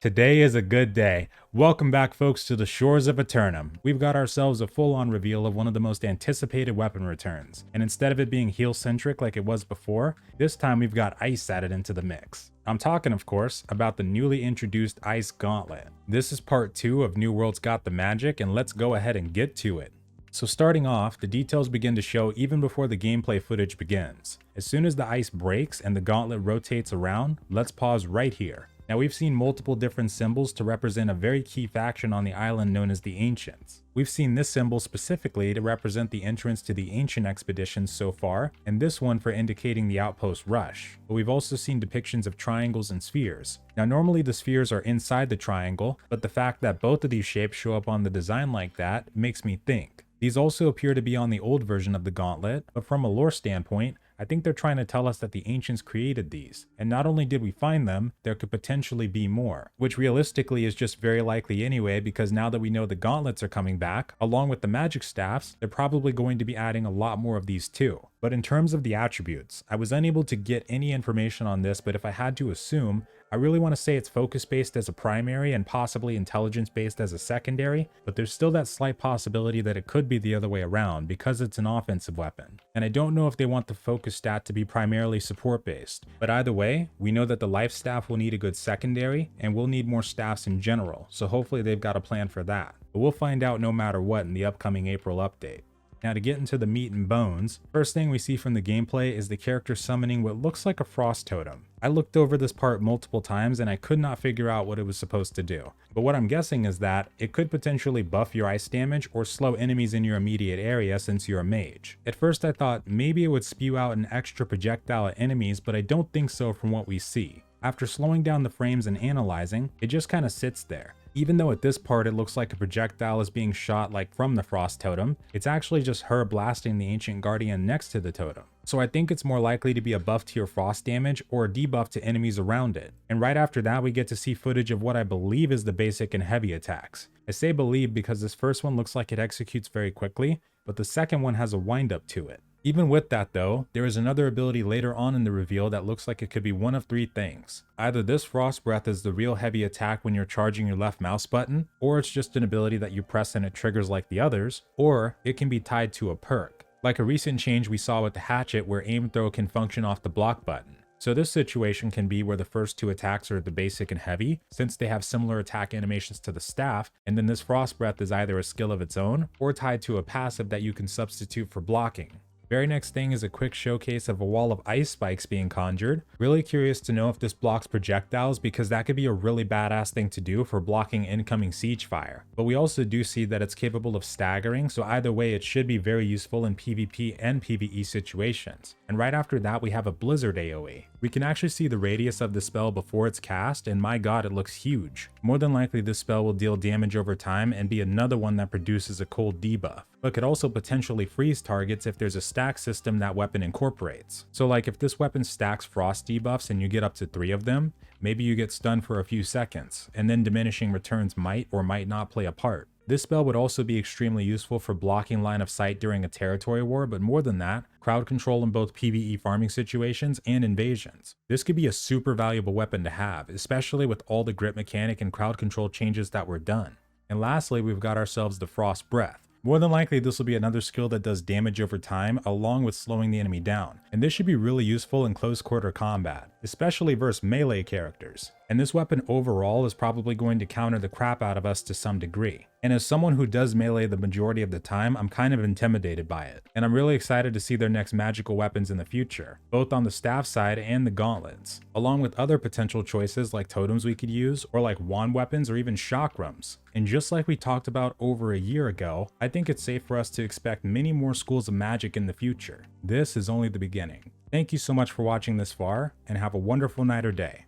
Today is a good day. Welcome back, folks, to the shores of Eternum. We've got ourselves a full-on reveal of one of the most anticipated weapon returns, and instead of it being heal-centric like it was before, this time we've got ice added into the mix. I'm talking, of course, about the newly introduced Ice Gauntlet. This is part 2 of New World's Got the Magic, and let's go ahead and get to it. So starting off, the details begin to show even before the gameplay footage begins. As soon as the ice breaks and the gauntlet rotates around, let's pause right here. Now we've seen multiple different symbols to represent a very key faction on the island known as the Ancients. We've seen this symbol specifically to represent the entrance to the Ancient expeditions so far, and this one for indicating the outpost rush. But we've also seen depictions of triangles and spheres. Now normally the spheres are inside the triangle, but the fact that both of these shapes show up on the design like that makes me think. These also appear to be on the old version of the gauntlet, but from a lore standpoint, I think they're trying to tell us that the Ancients created these, and not only did we find them, there could potentially be more, which realistically is just very likely anyway, because now that we know the gauntlets are coming back, along with the magic staffs, they're probably going to be adding a lot more of these too. But in terms of the attributes, I was unable to get any information on this, but if I had to assume, I really want to say it's focus-based as a primary and possibly intelligence-based as a secondary, but there's still that slight possibility that it could be the other way around because it's an offensive weapon. And I don't know if they want the focus stat to be primarily support-based, but either way, we know that the life staff will need a good secondary, and we'll need more staffs in general, so hopefully they've got a plan for that. But we'll find out no matter what in the upcoming April update. Now to get into the meat and bones, first thing we see from the gameplay is the character summoning what looks like a frost totem. I looked over this part multiple times and I could not figure out what it was supposed to do. But what I'm guessing is that it could potentially buff your ice damage or slow enemies in your immediate area since you're a mage. At first I thought maybe it would spew out an extra projectile at enemies, but I don't think so from what we see. After slowing down the frames and analyzing, it just kind of sits there. Even though at this part it looks like a projectile is being shot like from the frost totem, it's actually just her blasting the ancient guardian next to the totem. So I think it's more likely to be a buff to your frost damage or a debuff to enemies around it. And right after that we get to see footage of what I believe is the basic and heavy attacks. I say believe because this first one looks like it executes very quickly, but the second one has a wind up to it. Even with that though, there is another ability later on in the reveal that looks like it could be one of three things. Either this Frost Breath is the real heavy attack when you're charging your left mouse button, or it's just an ability that you press and it triggers like the others, or it can be tied to a perk. Like a recent change we saw with the hatchet where aim throw can function off the block button. So this situation can be where the first two attacks are the basic and heavy, since they have similar attack animations to the staff, and then this Frost Breath is either a skill of its own, or tied to a passive that you can substitute for blocking. Very next thing is a quick showcase of a wall of ice spikes being conjured. Really curious to know if this blocks projectiles because that could be a really badass thing to do for blocking incoming siege fire. But we also do see that it's capable of staggering, so either way it should be very useful in PvP and PvE situations. And right after that we have a blizzard AoE. We can actually see the radius of the spell before it's cast, and my god, it looks huge. More than likely this spell will deal damage over time and be another one that produces a cold debuff, but could also potentially freeze targets if there's a stack system that weapon incorporates. So like if this weapon stacks frost debuffs and you get up to 3 of them, maybe you get stunned for a few seconds, and then diminishing returns might or might not play a part. This spell would also be extremely useful for blocking line of sight during a territory war, but more than that, crowd control in both PvE farming situations and invasions. This could be a super valuable weapon to have, especially with all the grip mechanic and crowd control changes that were done. And lastly, we've got ourselves the Frost Breath. More than likely this will be another skill that does damage over time along with slowing the enemy down, and this should be really useful in close quarter combat, especially versus melee characters. And this weapon overall is probably going to counter the crap out of us to some degree. And as someone who does melee the majority of the time, I'm kind of intimidated by it. And I'm really excited to see their next magical weapons in the future, both on the staff side and the gauntlets, along with other potential choices like totems we could use, or like wand weapons or even chakrams. And just like we talked about over a year ago, I think it's safe for us to expect many more schools of magic in the future. This is only the beginning. Thank you so much for watching this far, and have a wonderful night or day.